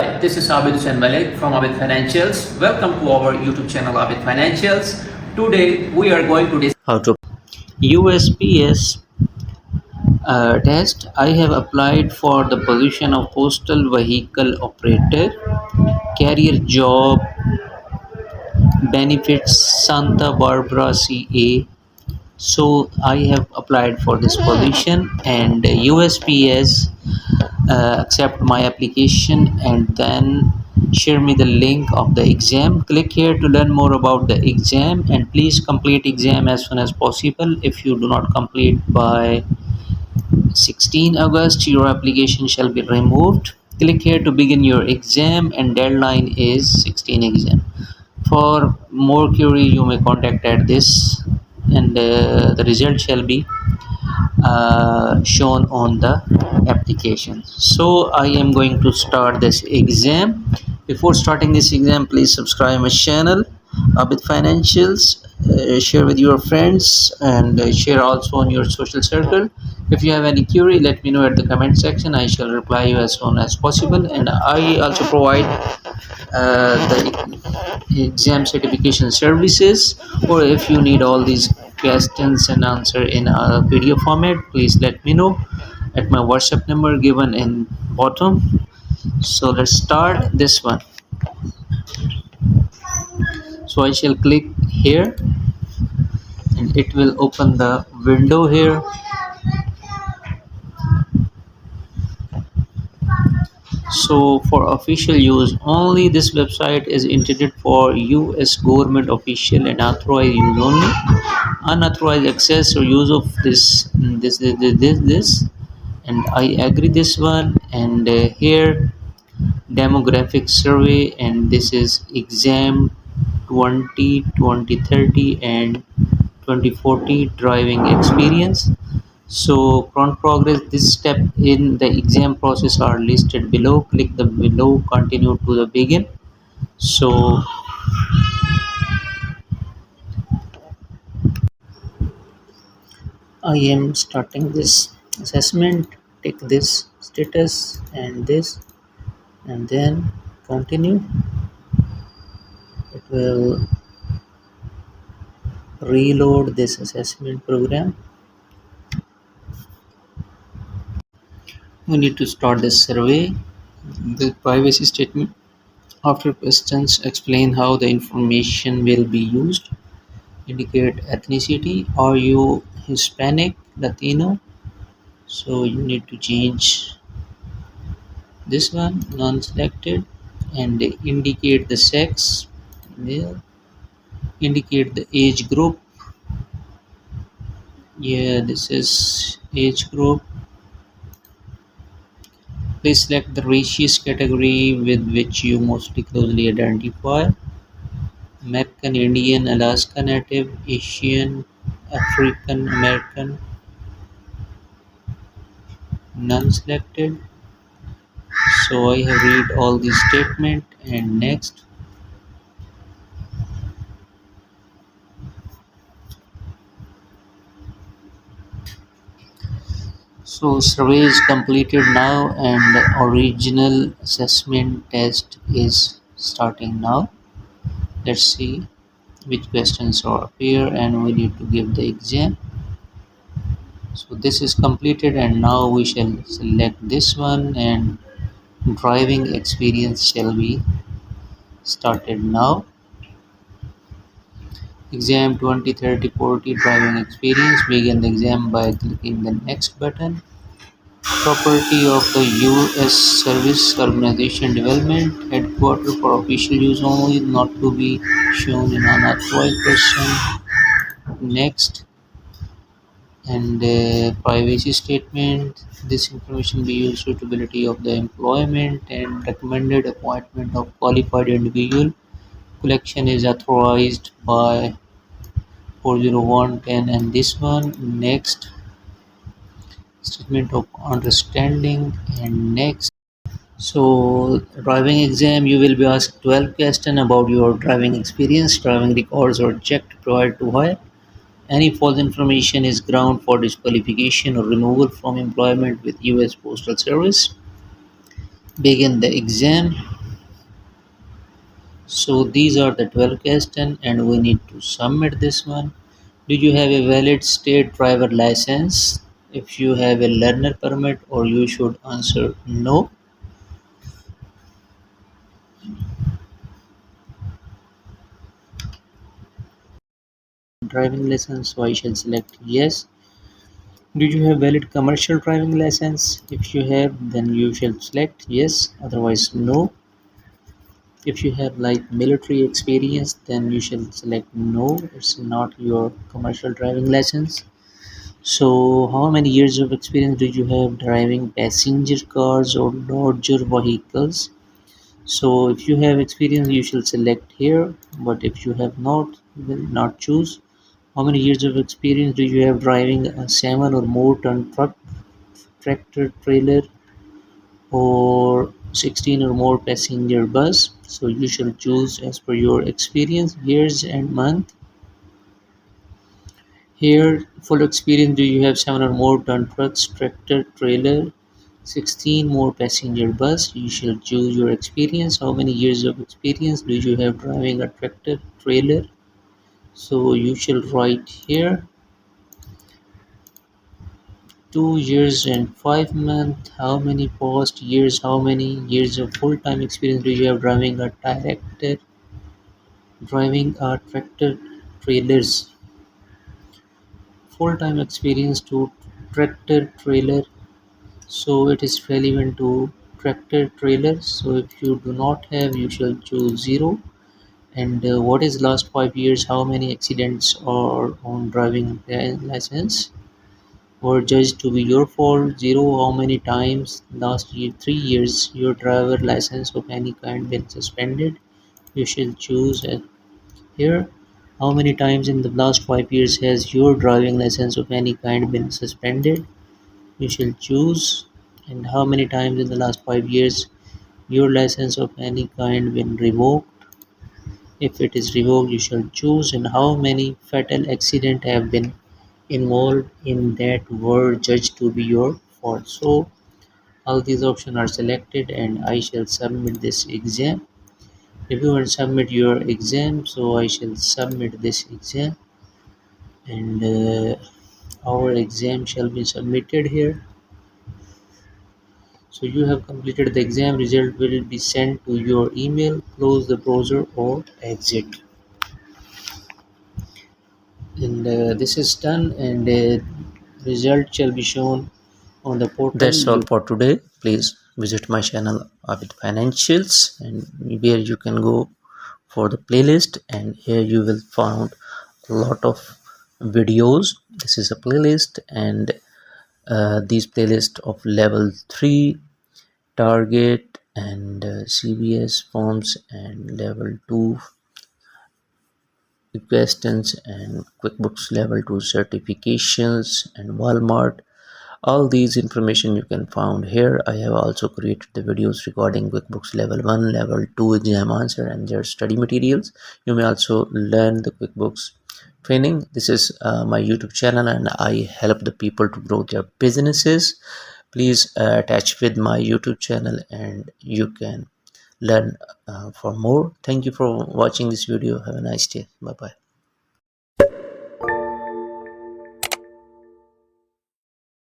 This is Abid Hussain Malik from Abid Financials. Welcome to our YouTube channel Abid Financials. Today we are going to discuss how to USPS test. I have applied for the position of postal vehicle operator. Career job benefits Santa Barbara CA. So I have applied for this position, and USPS accept my application and then share me the link of the exam. Click here to learn more about the exam, and please complete exam as soon as possible. If you do not complete by 16 August, your application shall be removed. Click here to begin your exam, and deadline is 16 exam. For more query, you may contact at this, and the result shall be shown on the application. So I am going to start this exam. Before starting this exam, please subscribe my channel Abid Financials. Share with your friends, and share also on your social circle. If you have any query, let me know at the comment section. I shall reply you as soon as possible, and I also provide the exam certification services. Or if you need all these questions and answer in a video format, please let me know at my WhatsApp number given in bottom. So let's start this one. So I shall click here, and it will open the window here. So for official use only, this website is intended for US government official and authorized use only. Unauthorized access or use of this, and I agree this one. And here demographic survey, and this is exam 2030 and 2040 driving experience. So current progress, this step in the exam process are listed below. Click the below, continue to the begin. So I am starting this assessment. Take this status and this, and then continue. It will reload this assessment program. We need to start this survey. The privacy statement. After questions, explain how the information will be used. Indicate ethnicity. Are you Hispanic, Latino? So you need to change this one, non-selected, and indicate the sex, male. Indicate the age group. Yeah, this is age group. Please select the racial category with which you mostly closely identify. American Indian, Alaska Native, Asian, African American, none selected. So I have read all these statement, and next. So survey is completed now, and the original assessment test is starting now. Let's see which questions are appear, and we need to give the exam. So this is completed, and now we shall select this one, and driving experience shall be started now. Exam 2030-40 driving experience. Begin the exam by clicking the next button. Property of the US Service Organization Development Headquarters for official use only, not to be shown in unauthorized person. Next. And privacy statement. This information be used suitability of the employment and recommended appointment of qualified individual. Collection is authorized by 40110, and this one. Next. Statement of understanding, and next. So driving exam, you will be asked 12 questions about your driving experience. Driving records are checked prior to hire. Any false information is ground for disqualification or removal from employment with US Postal Service. begin the exam. So these are the 12 questions and we need to submit this one. Do you have a valid state driver license? If you have a learner permit, or you should answer no. Driving license, so I shall select yes. Do you have valid commercial driving license? If you have, then you shall select yes, otherwise no. If you have like military experience, then you shall select no, it's not your commercial driving license. So how many years of experience do you have driving passenger cars or larger vehicles? So if you have experience, you shall select here, but if you have not, you will not choose. How many years of experience do you have driving a 7 or more ton truck, tractor, trailer, or 16 or more passenger bus? So you shall choose as per your experience, years and month. Here, full experience, do you have 7 or more ton trucks, tractor, trailer, 16 more passenger bus? You shall choose your experience. How many years of experience do you have driving a tractor, trailer? So you shall write here 2 years and 5 months. How many past years, how many years of full-time experience do you have driving a tractor, trailers? Full-time experience to tractor, trailer. So it is relevant to tractor, trailer. So if you do not have, you shall choose 0. And what is last 5 years? How many accidents are on driving license were judged to be your fault? 0. How many times last year 3 years your driver license of any kind been suspended? You shall choose here. How many times in the last 5 years has your driving license of any kind been suspended? You shall choose. And how many times in the last 5 years your license of any kind been revoked? If it is revoked, you shall choose. And how many fatal accidents have been involved in that were judged to be your fault? So all these options are selected and I shall submit this exam. If you want to submit your exam, so I shall submit this exam, and our exam shall be submitted here. So you have completed the exam. Result will be sent to your email. Close the browser or exit. And this is done, and result shall be shown on the portal. That's all for today. Please visit my channel Abid Financials, and where you can go for the playlist, and here you will find a lot of videos. This is a playlist, and these playlist of level 3 target and CBS forms, and level 2 questions, and QuickBooks level 2 certifications, and Walmart. All these information you can find here. I have also created the videos regarding QuickBooks level 1, level 2 exam answer and their study materials. You may also learn the QuickBooks training. This is my YouTube channel, and I help the people to grow their businesses. Please attach with my YouTube channel and you can learn for more. Thank you for watching this video. Have a nice day. Bye bye.